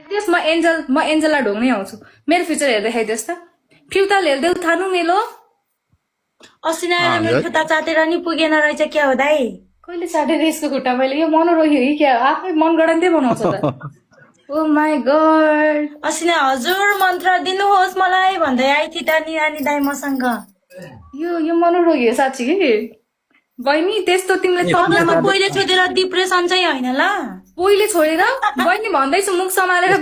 त्यस म एन्जललाई ढोग्नै आउँछु मेरो फ्युचर हेर्दै देखाइदियोस् त फिउता हेर्दै थानु मेलो असिना मेरो खुट्टा चाटेर नि पुगेन रहेछ क्या हो दाइ कहिले चाटेर यसको खुट्टा मैले यो मनोरोगी हो कि क्या आफै मन गडन्ते बनाउँछ त ओ माई गॉड असिना हजुर मन्त्र दिनुहोस् मलाई भन्दै आइथि त नि नानी दाइ मसँग यो मनोरोगी हो साँच्ची कि बहिनी त्यस्तो तिमीले तपाईँमा पहिले छोडेर डिप्रेसन चाहिँ होइन ल पहिले छोडेर बहिनी भन्दैछु मुख सम्हालेर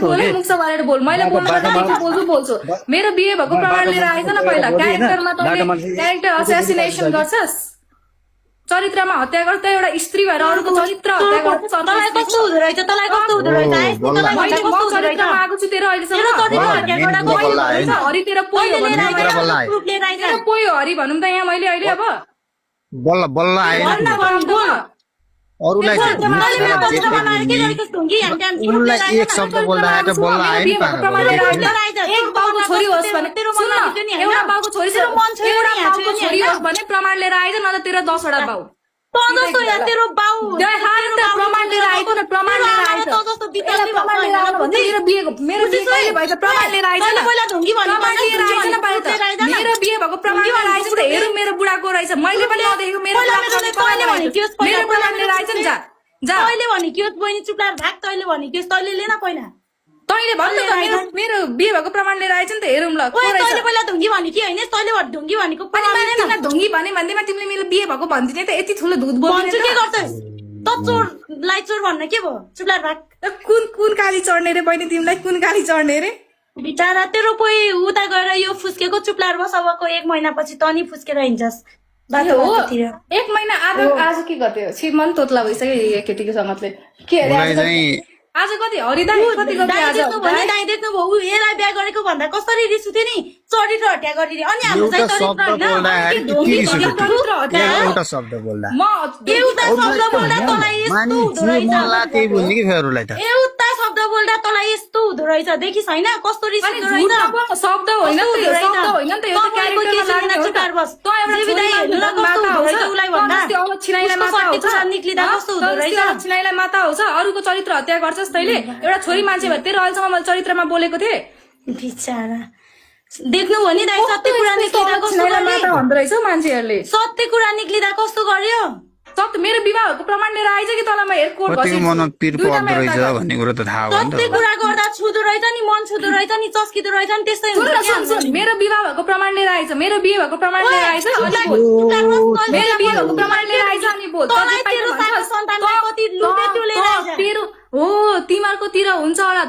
बोल मैले बोल्छु मेरो बिहे भएको प्रमाण लिएर आएछ न पहिला क्यारेक्टरमा तँले क्यारेक्टर असासिनेसन गर्छस् चरित्रमा हत्या गर्दा एउटा स्त्री भएर अरूको चरित्र हत्या गर्छ तँलाई कस्तो हुँदो रहेछ तँलाई कस्तो हुँदो रहेछ चरित्रमा आएको छु तेरो अहिलेसम्म हरि तेरो पोइ हो हरि भनौँ त यहाँ मैले अहिले अब बल्ल बल्ल आएन अरूलाई उनलाई एक शब्द बोल्दा बल्ल आएन एक बाउको छोरी होस् भने एउटा बाउको छोरी होस् भने प्रमाण लिएर आइज न त तेरो 10 वटा बाउ तेरो बाउ प्रमाण लिएर आइज न प्रमाण लिएर आइज मेरो बिहे कहिले भएछ प्रमाण लिएर आइज मेरो बिहे भएको प्रमाण लिएर आइज हेरौँ मेरो बुढाको रहेछ मैले पनि नदेखेको मेरो प्रमाण लिएर आइज नि जा तैँले भने के बहिनी चुप्लाएर भाग तैँले भने के तैँले लिन पहिला तैँले भन्नु त मेरो बिहे भएको प्रमाण लिएर आइज नि त हेरौँ ल तैँले पहिला ढुङ्गी भने कि होइन तैँले ढुङ्गी भनेको ढुङ्गी भने भन्दैमा तिमीले मेरो बिहे भएको भन्दिने त यति ठुलो धुत भन्छु के गर्छस् त चोरलाई चोर भन्न के भयो चुप्लाएर भाग कुन काली चढ्ने रे बहिनी तिमीलाई कुन काली चढ्ने रे बिचारा तेरो कोही उता गएर यो फुस्केको चुप्लाएर बस अबको 1 महिनापछि त नि फुस्केर हिँड्छस् हो 1 महिना आज के गर्थ्यो छिमन तोतला भइसक्यो केटीको सङ्गतले के आज कति हरिदाई कति दाइ देख्नुभयो ऊ यसलाई बिहा गरेको भन्दा कसरी रिस उठ्यो नि चरित्र हत्या गरिदिए अनि हाम्रो चाहिँ एउटा शब्द बोल्दा एउटा शब्द बोल्दा तँलाई यस्तो हुँदो रहेछ एउटा शब्द बोल्दा तँलाई यस्तो हुँदो रहेछ देखिस् होइन कस्तो रिस उठ्दो रहेछ शब्द होइन नि त यो त क्यारेक्टरमा बस तँ एउटा निक्लिँदा कस्तो हुँदो रहेछ छिनाइलाई माता हुन्छ अरूको चरित्र हत्या गर्छस् तैँले एउटा छोरी मान्छे भए तेरो अहिलेसम्म मैले चरित्रमा बोलेको थिएँ बिचारा देख्नु हो नि दाइ सत्य कुरा निक्लिँदा कस्तो भन्दो रहेछ मान्छेहरूले सत्य कुरा निक्लिँदा कस्तो गर्यो सत्य मेरो विवाहको प्रमाण लिएर आइज कि तँलाई म एयरपोर्ट भन्ने कुरो त थाहा हो सत्य कुरा गर्दा छुदो रहेछ नि मन छुदो रहेछ नि चस्किदो रहेछ नि त्यस्तै हुन्छ मेरो विवाह भएको प्रमाण लिएर आइज मेरो बिहे भएको प्रमाण लिएर आइज मेरो बिहे भएको प्रमाण लिएर आइज अनि बोल तेरो सानो सन्तानलाई कति लुटे त्यो लिएर आइज तेरो हो तिमीहरूको तिर हुन्छ होला